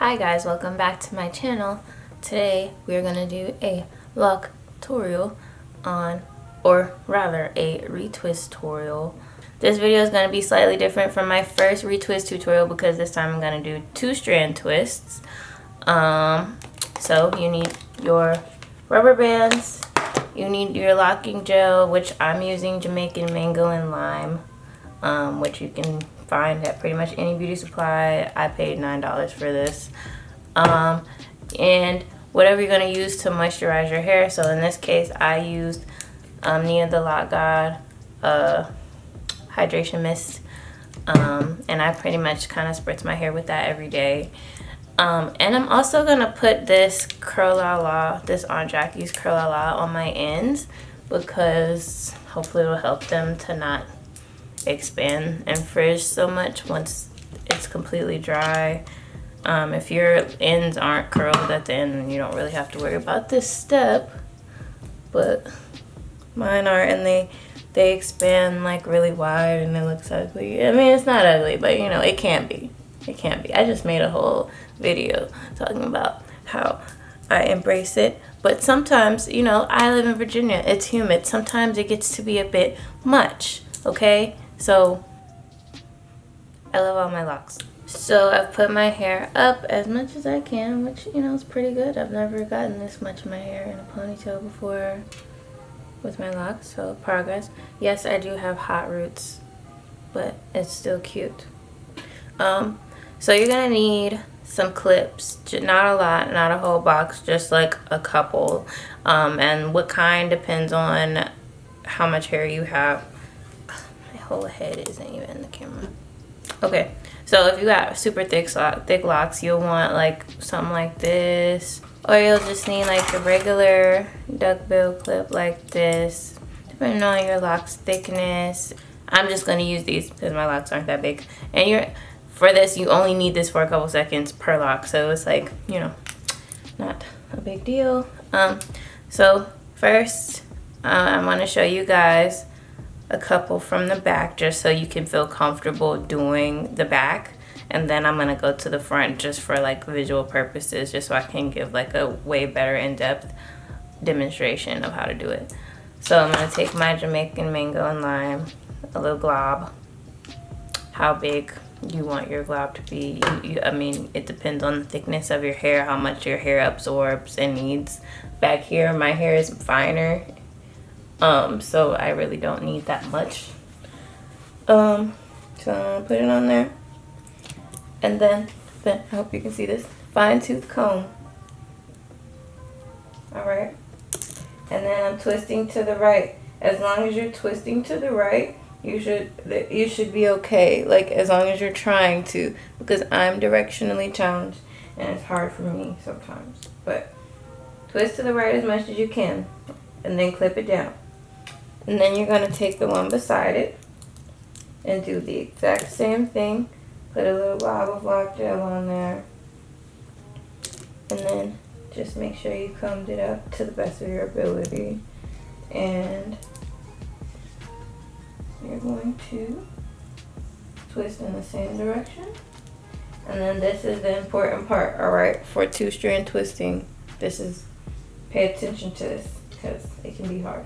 Hi guys, welcome back to my channel. Today we are going to do a lock tutorial on, or rather a retwist tutorial. This video is going to be slightly different from my first retwist tutorial because this time I'm going to do two-strand twists. So you need your rubber bands, you need your locking gel, which I'm using Jamaican mango and lime, which you can find at pretty much any beauty supply. I paid $9 for this. And whatever you're going to use to moisturize your hair. So in this case, I used Niathalocgod hydration mist. And I pretty much kind of spritz my hair with that every day. And I'm also going to put this this Aunt Jackie's Curl La La on my ends because hopefully it'll help them to not expand and frizz so much once it's completely dry. If your ends aren't curled at the end, you don't really have to worry about this step, but mine are, and they expand like really wide and it looks ugly. I mean, it's not ugly, but you know, it can be. I just made a whole video talking about how I embrace it, but sometimes, you know, I live in Virginia, it's humid, sometimes it gets to be a bit much, okay? So I love all my locks. So I've put my hair up as much as I can, which, you know, is pretty good. I've never gotten this much of my hair in a ponytail before with my locks, so progress. Yes, I do have hot roots, but it's still cute. So you're gonna need some clips, not a lot, not a whole box, just like a couple. And what kind depends on how much hair you have. My whole head isn't even in the camera. Okay, so if you got super thick locks, you'll want like something like this, or you'll just need like a regular duckbill clip like this, depending on your locks thickness. I'm just gonna use these because my locks aren't that big, and for this you only need this for a couple seconds per lock, so it's like, you know, not a big deal. So first I want to show you guys a couple from the back just so you can feel comfortable doing the back, and then I'm gonna go to the front just for like visual purposes, just so I can give like a way better in-depth demonstration of how to do it. So I'm gonna take my Jamaican mango and lime, a little glob. How big you want your glob to be, I mean, it depends on the thickness of your hair, how much your hair absorbs and needs. Back here my hair is finer, so I really don't need that much. So I'm gonna put it on there, and then I hope you can see this fine tooth comb. All right, and then I'm twisting to the right. As long as you're twisting to the right, you should be okay. Like, as long as you're trying to, because I'm directionally challenged and it's hard for me sometimes. But twist to the right as much as you can, and then clip it down. And then you're going to take the one beside it and do the exact same thing. Put a little glob of lock gel on there. And then just make sure you combed it up to the best of your ability. And you're going to twist in the same direction. And then this is the important part, alright, for two-strand twisting. Pay attention to this because it can be hard.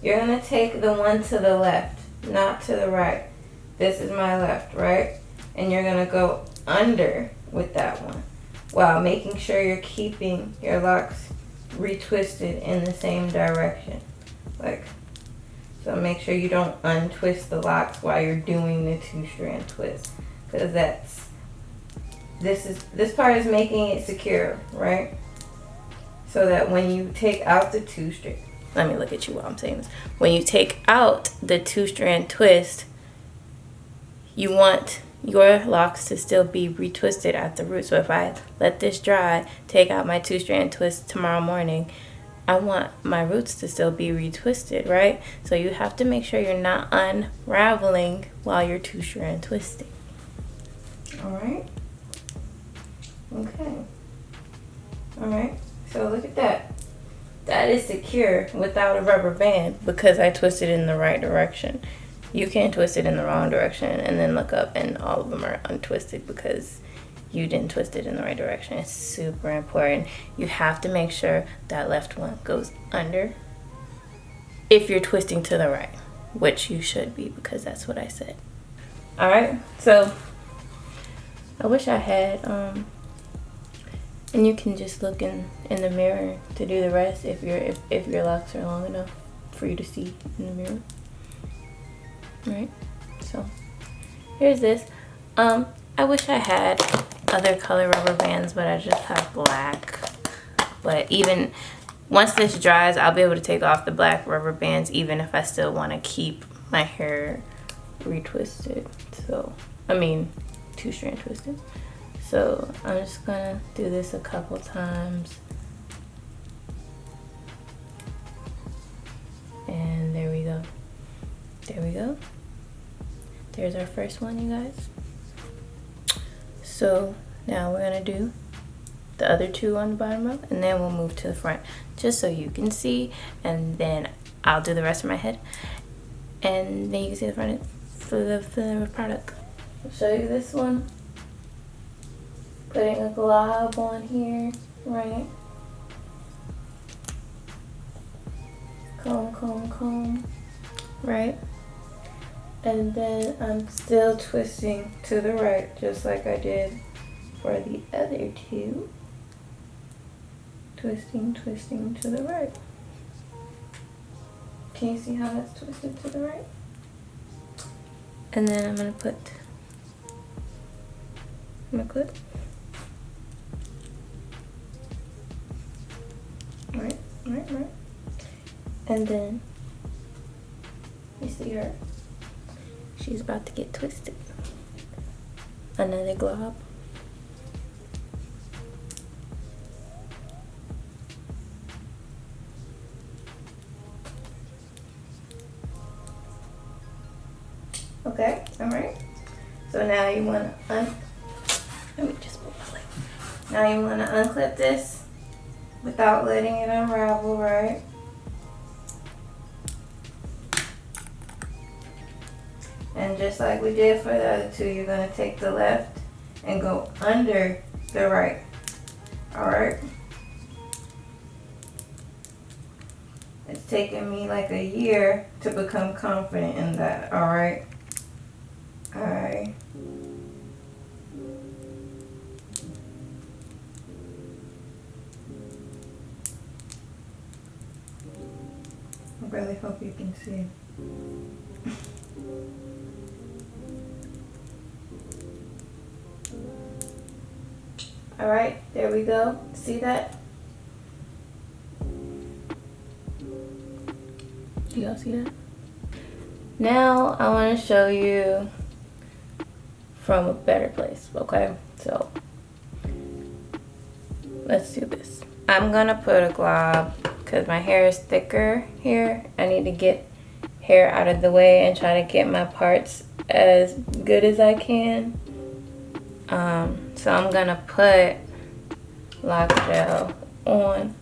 You're going to take the one to the left, not to the right. This is my left, right? And you're going to go under with that one while making sure you're keeping your locks retwisted in the same direction. So make sure you don't untwist the locks while you're doing the two-strand twist, because this part is making it secure, right? So that when you take out the two-strand, let me look at you while I'm saying this. When you take out the two-strand twist, you want your locks to still be retwisted at the root. So if I let this dry, take out my two-strand twist tomorrow morning, I want my roots to still be retwisted, right? So you have to make sure you're not unraveling while you're two-strand twisting. All right? Okay. All right. So look at that. That is secure without a rubber band because I twisted in the right direction. You can twist it in the wrong direction and then look up and all of them are untwisted because you didn't twist it in the right direction. It's super important. You have to make sure that left one goes under if you're twisting to the right, which you should be, because that's what I said. All right, so I wish I had, and you can just look in the mirror to do the rest if your locks are long enough for you to see in the mirror. Right, so here's this. I wish I had other color rubber bands, but I just have black. But even once this dries, I'll be able to take off the black rubber bands, even if I still want to keep my hair retwisted. So, I mean, two-strand twisted. So I'm just gonna do this a couple times. And there we go. There we go. There's our first one, you guys. So now we're gonna do the other two on the bottom row, and then we'll move to the front, just so you can see, and then I'll do the rest of my head, and then you can see the front for the product. I'll show you this one. Putting a glob on here, right? Comb, comb, comb, right? And then I'm still twisting to the right, just like I did for the other two. Twisting, twisting to the right. Can you see how that's twisted to the right? And then I'm gonna put my clip. Right. And then you see her. She's about to get twisted. Another glob. Okay, all right. So now you want to let me just pull my leg. Now you want to unclip this without letting it unravel, right? And just like we did for the other two, you're gonna take the left and go under the right. All right. It's taken me like a year to become confident in that. All right. All right. I really hope you can see. All right, there we go. See that? Do y'all see that? Now I want to show you from a better place, okay? So let's do this. I'm gonna put a glob because my hair is thicker here. I need to get hair out of the way and try to get my parts as good as I can. So I'm gonna put lock gel on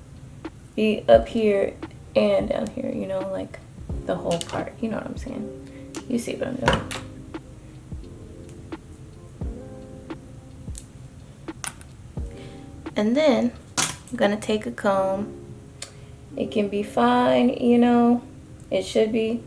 up here and down here, you know, like the whole part, you know what I'm saying? You see what I'm doing. And then I'm gonna take a comb. It can be fine, you know, it should be.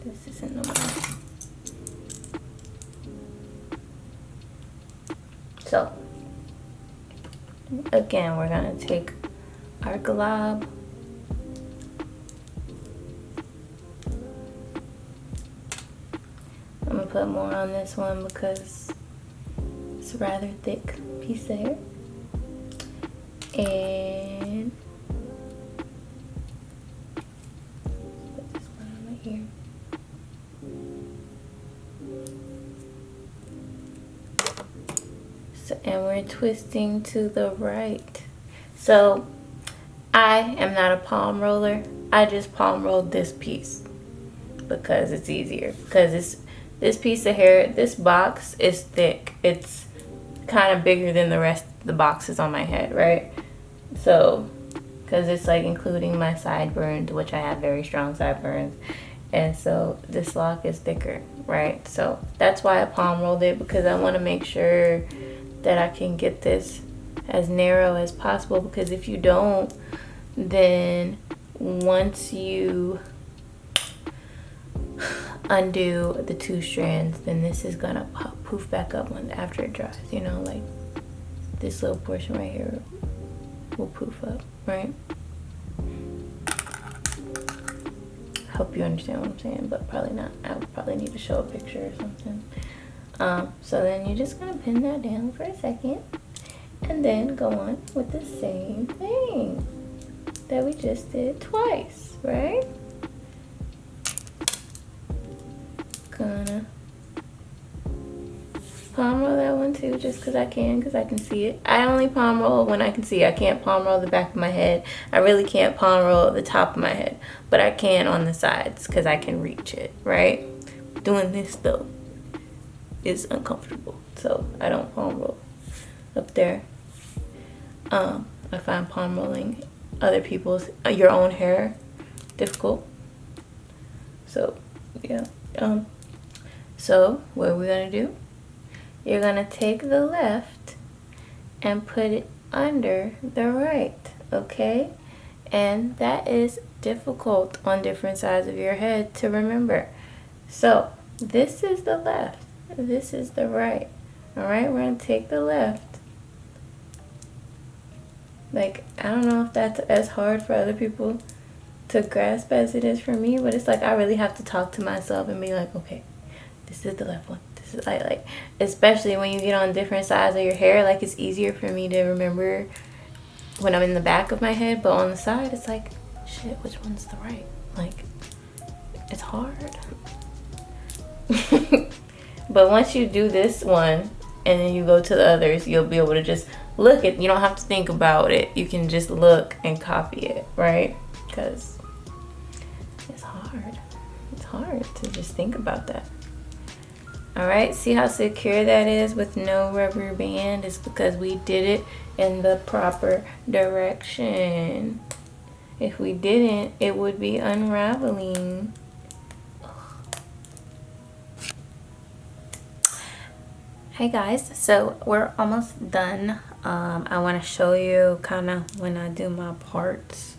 This isn't no more. So, again, we're gonna take our glob. I'm gonna put more on this one because it's a rather thick piece of hair. And put this one on right here. and we're twisting to the right. So I am not a palm roller. I just palm rolled this piece because it's easier. Because this piece of hair, this box is thick. It's kind of bigger than the rest of the boxes on my head, right? So, because it's like including my sideburns, which I have very strong sideburns. And so this lock is thicker, right? So that's why I palm rolled it, because I want to make sure that I can get this as narrow as possible, because if you don't, then once you undo the 2 strands, then this is gonna poof back up after it dries, you know, like this little portion right here will poof up, right? Hope you understand what I'm saying, but probably not. I would probably need to show a picture or something. So then you're just gonna pin that down for a second and then go on with the same thing that we just did twice, right? Gonna palm roll that one too, just because I can see it. I only palm roll when I can see. I can't palm roll the back of my head. I really can't palm roll the top of my head, but I can on the sides because I can reach it, right? Doing this though is uncomfortable, so I don't palm roll up there. I find palm rolling other people's, your own hair, difficult. So yeah. So what are we gonna do? You're gonna take the left and put it under the right, okay? And that is difficult on different sides of your head to remember. So this is the left, this is the right. All right, we're gonna take the left. Like, I don't know if that's as hard for other people to grasp as it is for me, but it's like I really have to talk to myself and be like, okay, this is the left one. This is like especially when you get on different sides of your hair, like it's easier for me to remember when I'm in the back of my head, but on the side it's like, shit, which one's the right? Like, it's hard. But once you do this one and then you go to the others, you'll be able to just look at, you don't have to think about it. You can just look and copy it, right? Because it's hard. It's hard to just think about that. All right, see how secure that is with no rubber band? It's because we did it in the proper direction. If we didn't, it would be unraveling. Hey guys, so we're almost done. I want to show you kind of when I do my parts.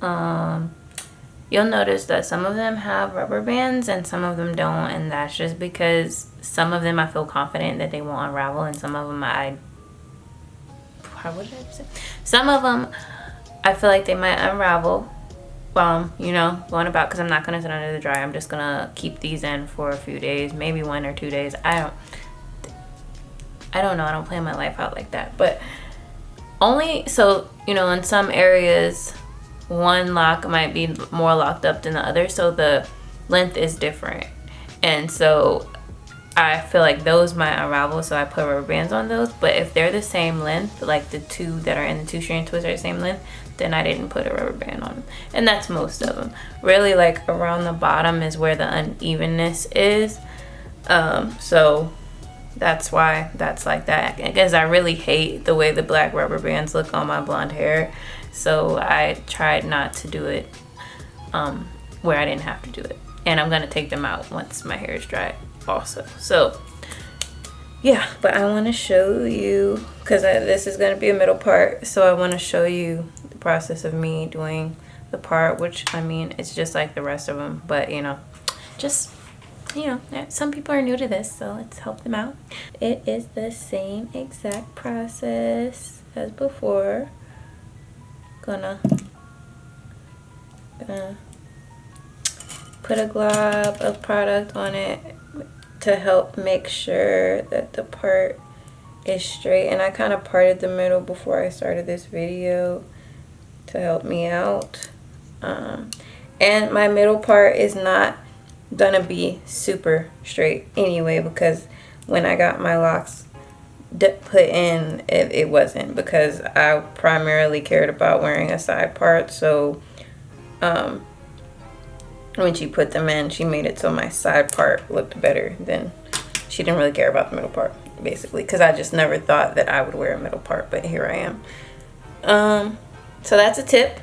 You'll notice that some of them have rubber bands and some of them don't, and that's just because some of them I feel confident that they won't unravel, and some of them some of them I feel like they might unravel. You know, going about, because I'm not gonna sit under the dryer. I'm just gonna keep these in for a few days, maybe 1 or 2 days. I don't know. I don't plan my life out like that, but only so, you know, in some areas one lock might be more locked up than the other, so the length is different, and so I feel like those might unravel, so I put rubber bands on those. But if they're the same length, like the two that are in the 2-strand twist are the same length, then I didn't put a rubber band on them. And that's most of them. Really, like around the bottom is where the unevenness is. So that's why that's like that, because I really hate the way the black rubber bands look on my blonde hair. So I tried not to do it where I didn't have to do it. And I'm gonna take them out once my hair is dry also. So yeah, but I want to show you, because this is gonna be a middle part, so I want to show you the process of me doing the part, which, I mean, it's just like the rest of them, but you know, just, you know, some people are new to this, so let's help them out. It is the same exact process as before. Gonna put a glob of product on it to help make sure that the part is straight. And I kind of parted the middle before I started this video to help me out. And my middle part is not gonna be super straight anyway, because when I got my locks put in if it wasn't, because I primarily cared about wearing a side part. So when she put them in, she made it so my side part looked better than, she didn't really care about the middle part, basically, because I just never thought that I would wear a middle part, but here I am. So that's a tip.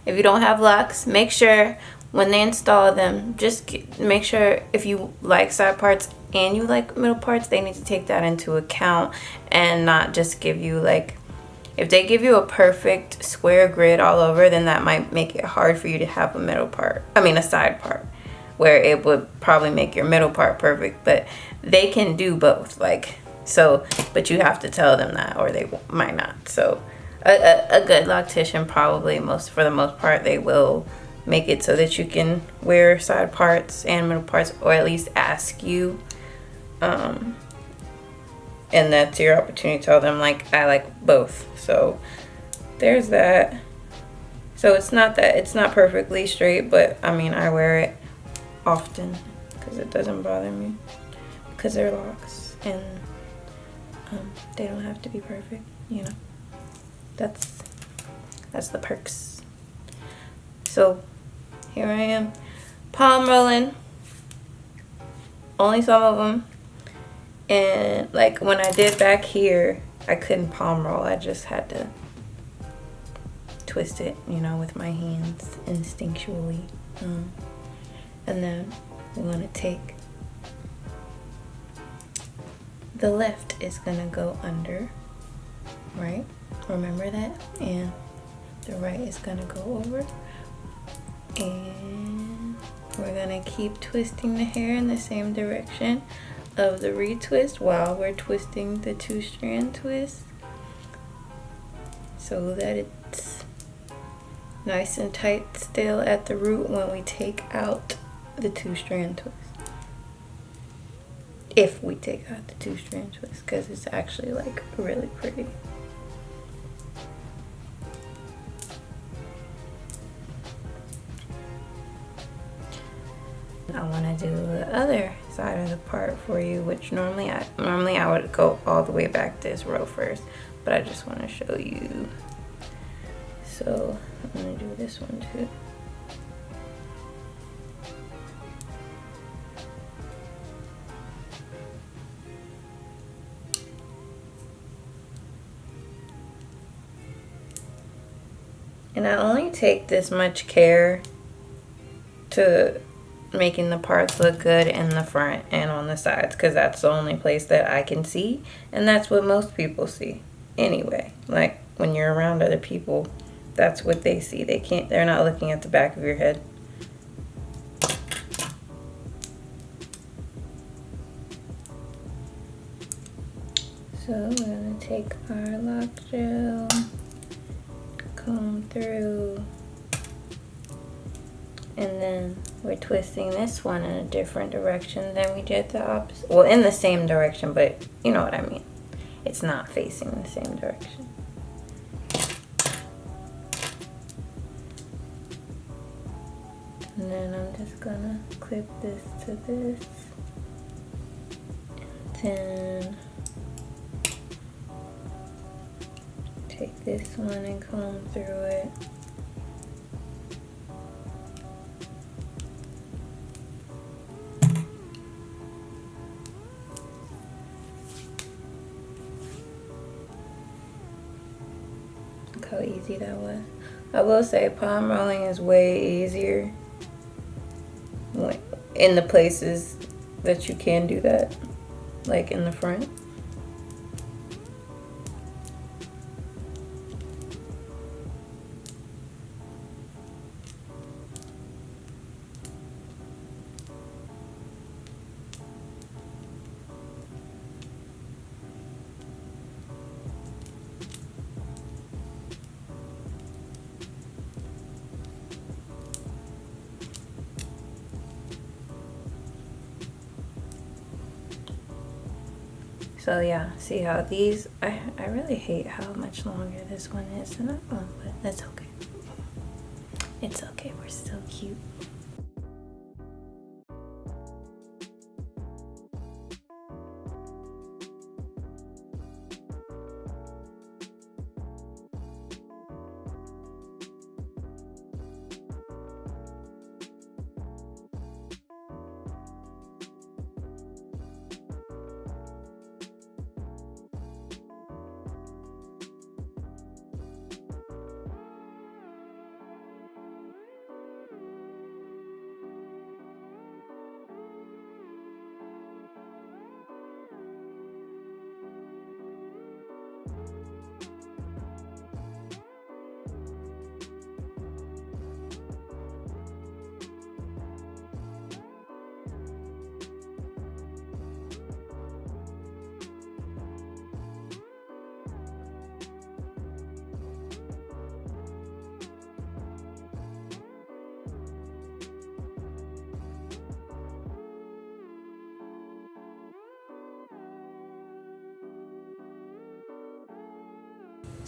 If you don't have Locs, make sure when they install them, just make sure if you like side parts and you like middle parts, they need to take that into account and not just give you like, if they give you a perfect square grid all over, then that might make it hard for you to have a middle part, I mean a side part, where it would probably make your middle part perfect, but they can do both, like, so, but you have to tell them that or they might not. So a good loctician probably, for the most part, they will make it so that you can wear side parts and middle parts, or at least ask you, and that's your opportunity to tell them, like, I like both. So there's that. So it's not perfectly straight, but I mean, I wear it often because it doesn't bother me, because they're Locs, and they don't have to be perfect, you know. That's the perks. So here I am, palm rolling, only some of them. And like when I did back here, I couldn't palm roll. I just had to twist it, you know, with my hands instinctually. And then we want to take, the left is gonna go under, right? Remember that? And the right is gonna go over. And we're gonna keep twisting the hair in the same direction of the retwist while we're twisting the 2-strand twist, so that it's nice and tight still at the root when we take out the 2-strand twist. If we take out the 2-strand twist, because it's actually like really pretty. I want to do the other side of the part for you, which normally I would go all the way back this row first, but I just want to show you. So I'm going to do this one too. And I only take this much care to making the parts look good in the front and on the sides, because that's the only place that I can see, and that's what most people see anyway. Like when you're around other people, that's what they see. They're not looking at the back of your head. So we're gonna take our lock gel, comb through, and then we're twisting this one in a different direction than we did the opposite. Well, in the same direction, but you know what I mean. It's not facing the same direction. And then I'm just gonna clip this to this. And then take this one and comb through it. Look how easy that was. I will say palm rolling is way easier in the places that you can do that, like in the front. So yeah, see how these, I really hate how much longer this one is than that one, but that's okay. It's okay, we're still cute.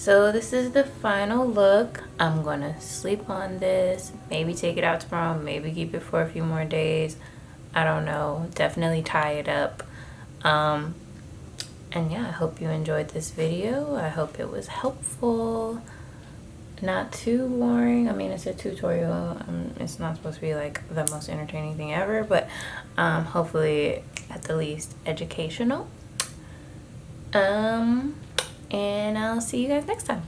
So this is the final look. I'm gonna sleep on this, maybe take it out tomorrow, maybe keep it for a few more days. I don't know, definitely tie it up. And yeah, I hope you enjoyed this video. I hope it was helpful, not too boring. I mean, it's a tutorial. It's not supposed to be like the most entertaining thing ever, but hopefully at the least educational. And I'll see you guys next time.